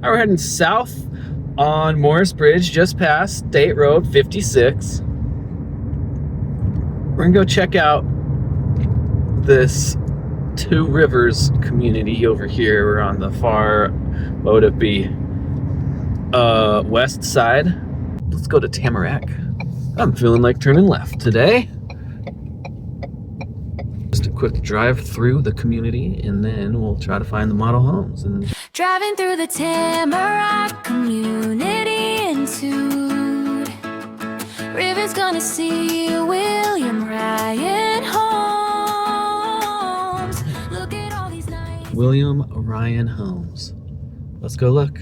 Now we're heading south on Morris Bridge, just past State Road 56. We're gonna go check out this Two Rivers community over here. We're on the far, what would it be, west side. Let's go to Tamarack. I'm feeling like turning left today. Just a quick drive through the community, and then we'll try to find the model homes. And driving through the Tamarack community into River's gonna see William Ryan Homes. Look at all these nice William Ryan Homes. Let's go look.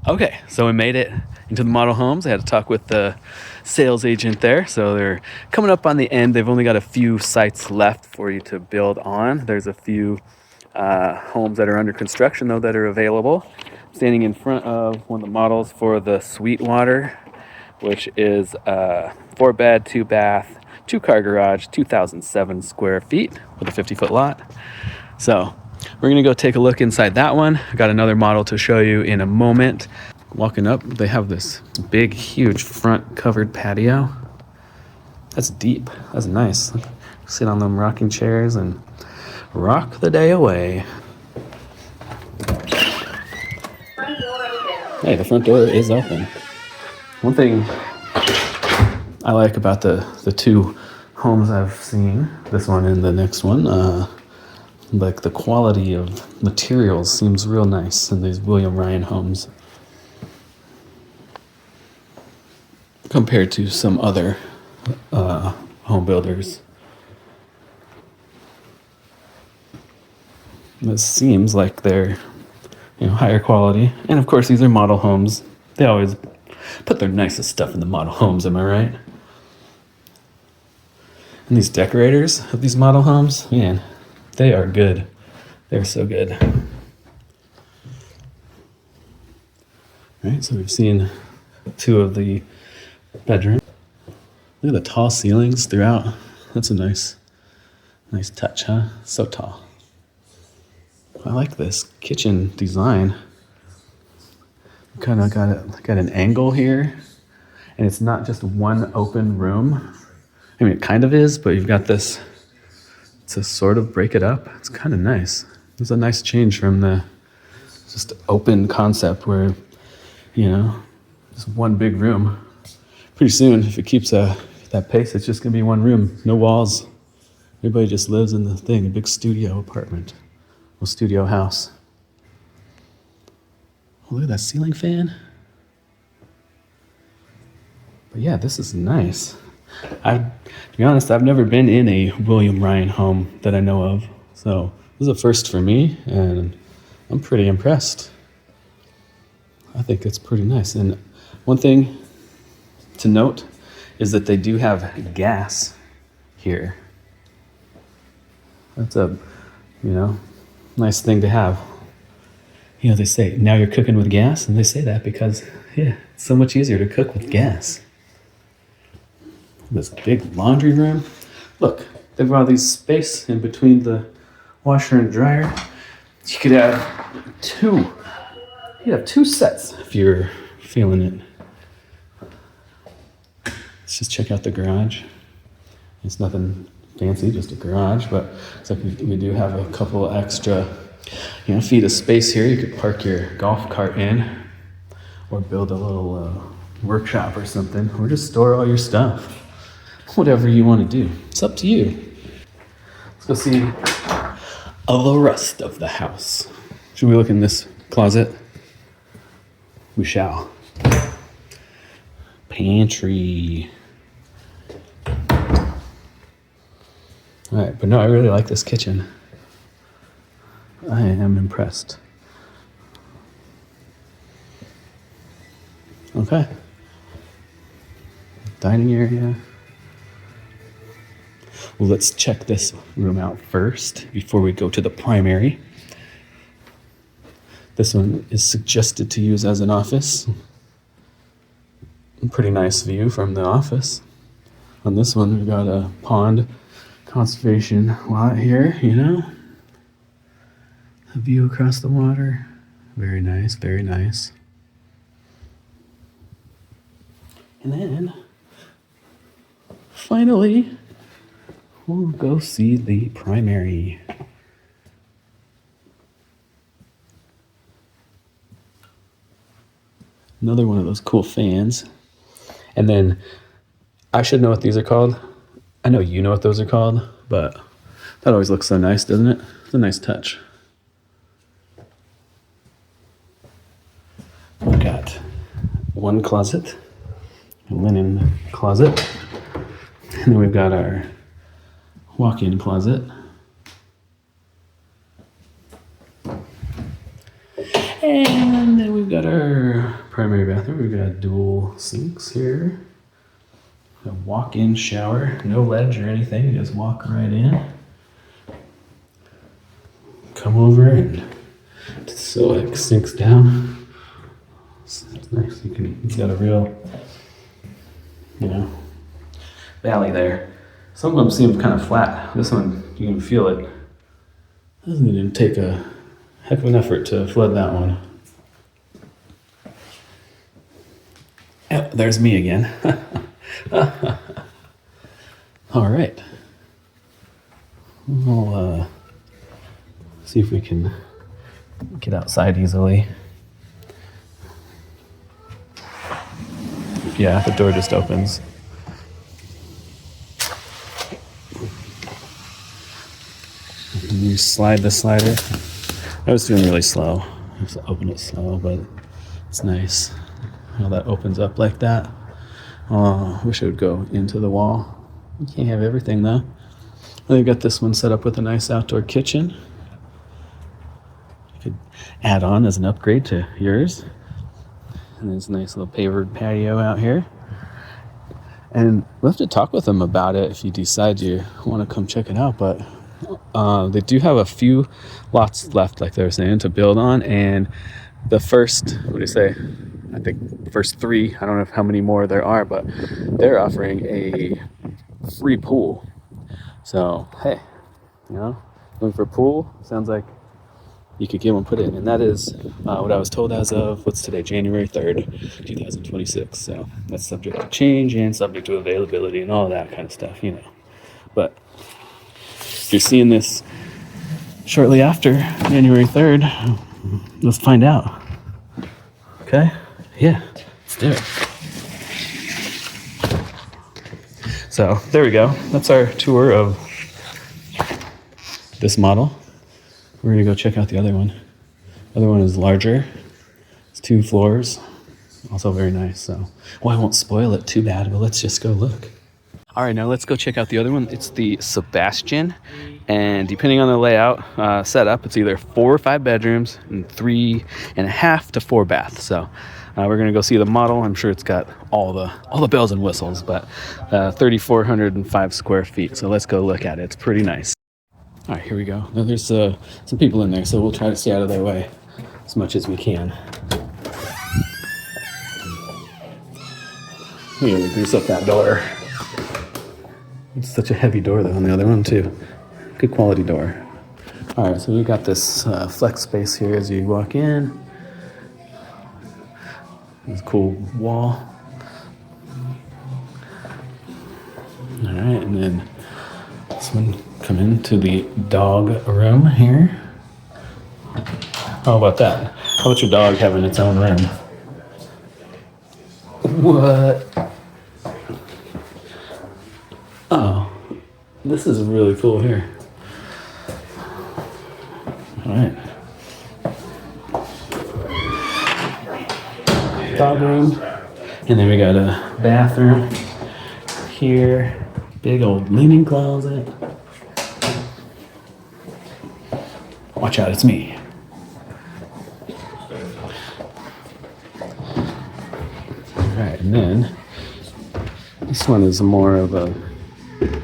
Okay, so we made it into the model homes. I had to talk with the sales agent there. So they're coming up on the end. They've only got a few sites left for you to build on. There's a few homes that are under construction though that are available. I'm standing in front of one of the models for the Sweetwater, which is a 4-bed, 2-bath, 2-car garage, 2,007 square feet with a 50-foot lot. So we're gonna go take a look inside that one. I got another model to show you in a moment. Walking up, they have this big, huge front covered patio. That's deep. That's nice. Sit on them rocking chairs and rock the day away. Hey, the front door is open. One thing I like about the two homes I've seen, this one and the next one, like the quality of materials seems real nice in these William Ryan homes compared to some other home builders. This seems like they're, higher quality. And of course, these are model homes. They always put their nicest stuff in the model homes, am I right? And these decorators of these model homes, man, they are good. They're so good. All right, so we've seen two of the bedrooms. Look at the tall ceilings throughout. That's a nice touch, huh? So tall. I like this kitchen design. Kind of got an angle here, and it's not just one open room. I mean, it kind of is, but you've got this to sort of break it up. It's kind of nice. It's a nice change from the just open concept where, just one big room. Pretty soon, if it keeps that pace, it's just gonna be one room, no walls. Everybody just lives in the thing, a big studio apartment, a studio house. Oh, look at that ceiling fan. But yeah, this is nice. To be honest, I've never been in a William Ryan home that I know of. So this is a first for me, and I'm pretty impressed. I think it's pretty nice. And one thing to note is that they do have gas here. That's a, nice thing to have. They say, now you're cooking with gas, and they say that because, it's so much easier to cook with gas. This big laundry room. Look, they've got these space in between the washer and dryer. You could have two. You have two sets if you're feeling it. Let's just check out the garage. It's nothing fancy, just a garage, but it's like we do have a couple extra, feet of space here. You could park your golf cart in, or build a little workshop or something, or just store all your stuff. Whatever you want to do. It's up to you. Let's go see the rest of the house. Should we look in this closet? We shall. Pantry. All right, but no, I really like this kitchen. I am impressed. Okay. Dining area. Well, let's check this room out first before we go to the primary. This one is suggested to use as an office. A pretty nice view from the office. On this one, we've got a pond conservation lot here, a view across the water. Very nice, very nice. And then, finally, we'll go see the primary. Another one of those cool fans. And then, I should know what these are called. I know you know what those are called, but that always looks so nice, doesn't it? It's a nice touch. We've got one closet, a linen closet, and then we've got our walk-in closet. And then we've got our primary bathroom. We've got dual sinks here. A walk-in shower, no ledge or anything. You just walk right in. Come over and so it sinks down. It's nice. It's got a real, valley there. Some of them seem kind of flat. This one, you can feel it. Doesn't even take a heck of an effort to flood that one. Oh, there's me again. All right. We'll see if we can get outside easily. Yeah, the door just opens. You slide the slider. I was doing really slow. I have to open it slow, but it's nice how that opens up like that. Oh, I wish it would go into the wall. You can't have everything though. They've got this one set up with a nice outdoor kitchen. You could add on as an upgrade to yours. And there's a nice little pavered patio out here. And we'll have to talk with them about it if you decide you want to come check it out. But they do have a few lots left, like they were saying, to build on. And the first, I think the first 3, I don't know how many more there are, but they're offering a free pool. So, hey, looking for a pool, sounds like you could get one put in. And that is what I was told as of, what's today, January 3rd, 2026. So that's subject to change and subject to availability and all that kind of stuff, But if you're seeing this shortly after January 3rd, let's find out. Okay? Yeah, let's do it. So there we go. That's our tour of this model. We're gonna go check out the other one. The other one is larger. It's 2 floors. Also very nice. So, I won't spoil it too bad, but let's just go look. All right, now let's go check out the other one. It's the Sebastian, and depending on the layout setup, it's either 4 or 5 bedrooms and 3.5 to 4 baths. So we're gonna go see the model. I'm sure it's got all the bells and whistles, but 3,405 square feet. So let's go look at it. It's pretty nice. All right, here we go. Now there's some people in there, so we'll try to stay out of their way as much as we can. Here, we grease up that door. It's such a heavy door, though, on the other one, too. Good quality door. All right, so we've got this flex space here as you walk in. This cool wall. All right, and then this one, come into the dog room here. How about that? How about your dog having its own room? What? Oh, this is really cool here. All right. Dog room. And then we got a bathroom here. Big old linen closet. Watch out, it's me. Alright, and then this one is more of a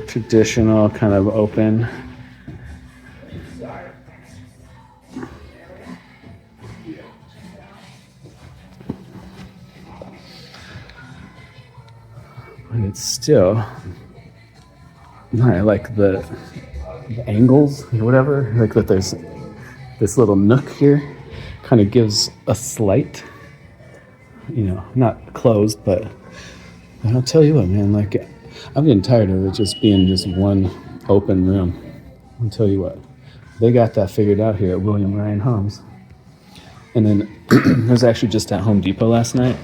traditional kind of open. And it's still, I like the angles or whatever, like that there's this little nook here, kind of gives a slight, not closed, but I'll tell you what, man, like, I'm getting tired of it just being just one open room. I'll tell you what, they got that figured out here at William Ryan Homes. And then I was actually just at Home Depot last night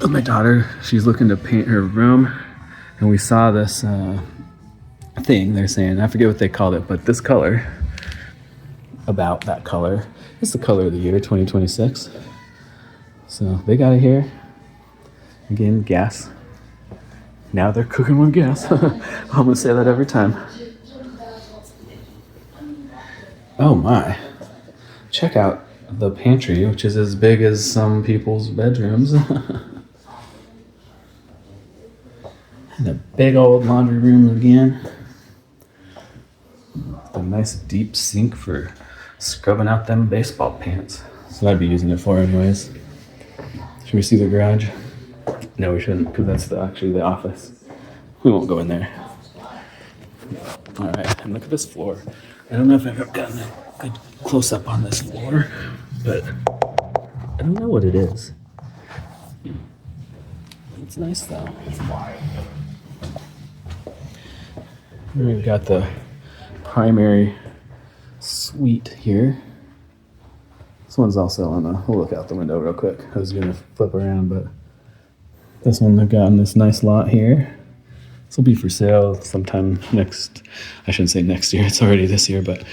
with my daughter. She's looking to paint her room, and we saw this thing they're saying, I forget what they called it, but this color, about that color, it's the color of the year 2026. So they got it here. Again, gas. Now they're cooking with gas. I'm gonna say that every time. Oh my. Check out the pantry, which is as big as some people's bedrooms. And a big old laundry room again. A nice deep sink for scrubbing out them baseball pants. So I'd be using it for anyways. Should we see the garage? No, we shouldn't, because that's actually the office. We won't go in there. All right, and look at this floor. I don't know if I've ever gotten a good close-up on this floor, but I don't know what it is. It's nice, though. We've got the primary suite here. This one's also on the, we'll look out the window real quick. I was gonna flip around, but this one they've got in this nice lot here. This will be for sale sometime I shouldn't say next year, it's already this year, but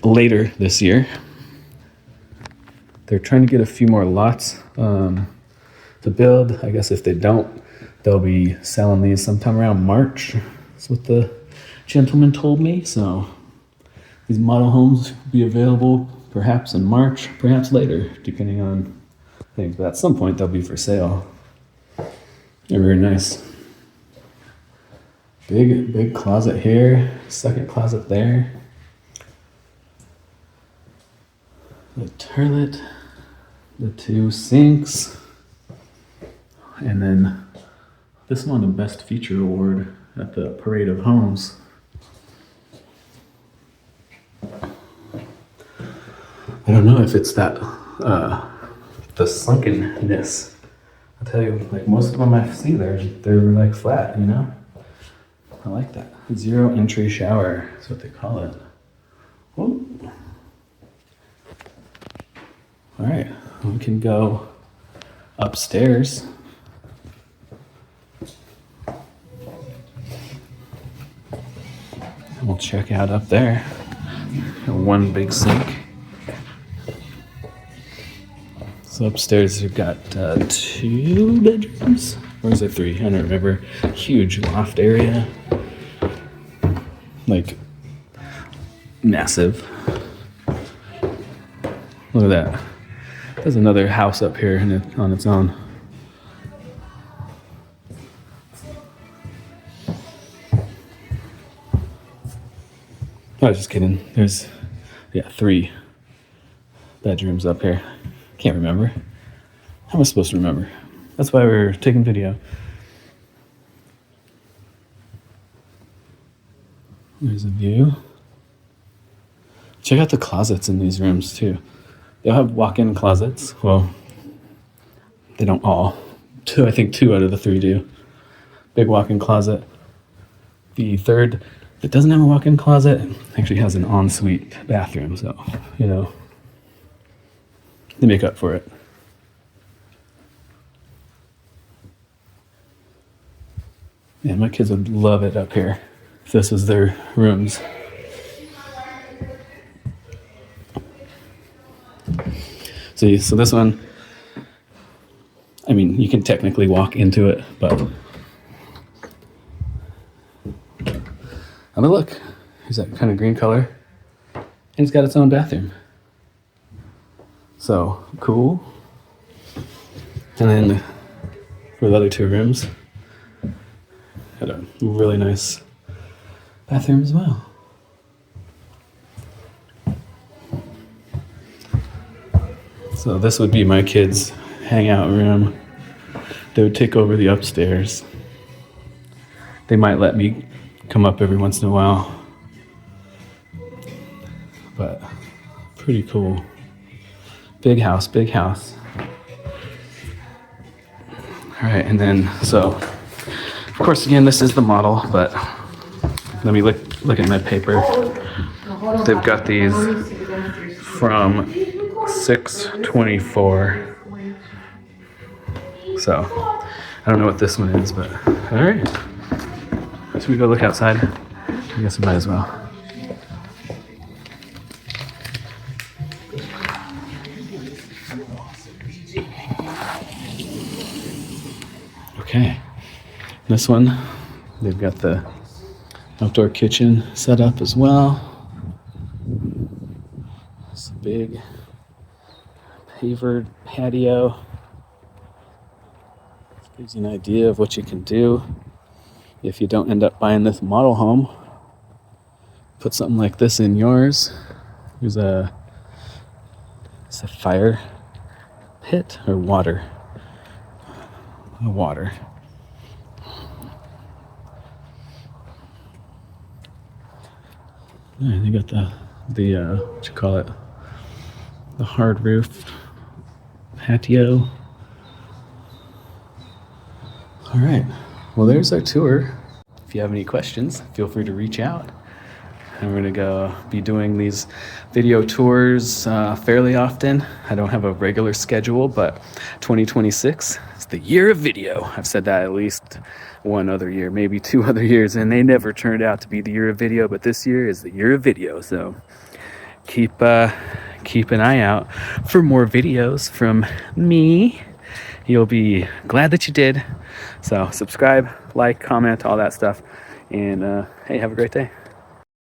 later this year. They're trying to get a few more lots to build. I guess if they don't, they'll be selling these sometime around March. That's what the gentleman told me. So these model homes will be available perhaps in March, perhaps later, depending on things. But at some point, they'll be for sale. They're very nice. Big closet here, second closet there. The toilet, the two sinks, and then this won the Best Feature Award at the Parade of Homes. I don't know if it's that, the sunkenness. I'll tell you, like most of them I see they're like flat, I like that. Zero entry shower is what they call it. Whoa. All right, we can go upstairs. We'll check out up there. One big sink. So upstairs we've got 2 bedrooms. Or is it 3? I don't remember. Huge loft area. Like, massive. Look at that. There's another house up here on its own. I was just kidding. There's, 3 bedrooms up here. Can't remember. How am I supposed to remember? That's why we're taking video. There's a view. Check out the closets in these rooms too. They'll have walk-in closets. Well, they don't all. I think 2 out of the 3 do. Big walk-in closet. The third that doesn't have a walk-in closet actually has an ensuite bathroom, so, they make up for it. Yeah, my kids would love it up here if this was their rooms. So this one, I mean, you can technically walk into it, but look, here's that kind of green color, and it's got its own bathroom. So cool. And then for the other 2 rooms, got a really nice bathroom as well. So this would be my kids' hangout room. They would take over the upstairs. They might let me come up every once in a while. But pretty cool. Big house, big house. All right, and then, so, of course, again, this is the model, but let me look at my paper. They've got these from 624. So, I don't know what this one is, but all right. Should we go look outside? I guess we might as well. Okay, this one, they've got the outdoor kitchen set up as well. It's a big pavered patio. This gives you an idea of what you can do if you don't end up buying this model home. Put something like this in yours. It's a fire pit or water. Water. Yeah, they got the what you call it, the hard roof patio. All right, well, there's our tour. If you have any questions, feel free to reach out. I'm going to be doing these video tours fairly often. I don't have a regular schedule, but 2026 is the year of video. I've said that at least one other year, maybe 2 other years, and they never turned out to be the year of video, but this year is the year of video. So keep an eye out for more videos from me. You'll be glad that you did. So subscribe, like, comment, all that stuff. And hey, have a great day.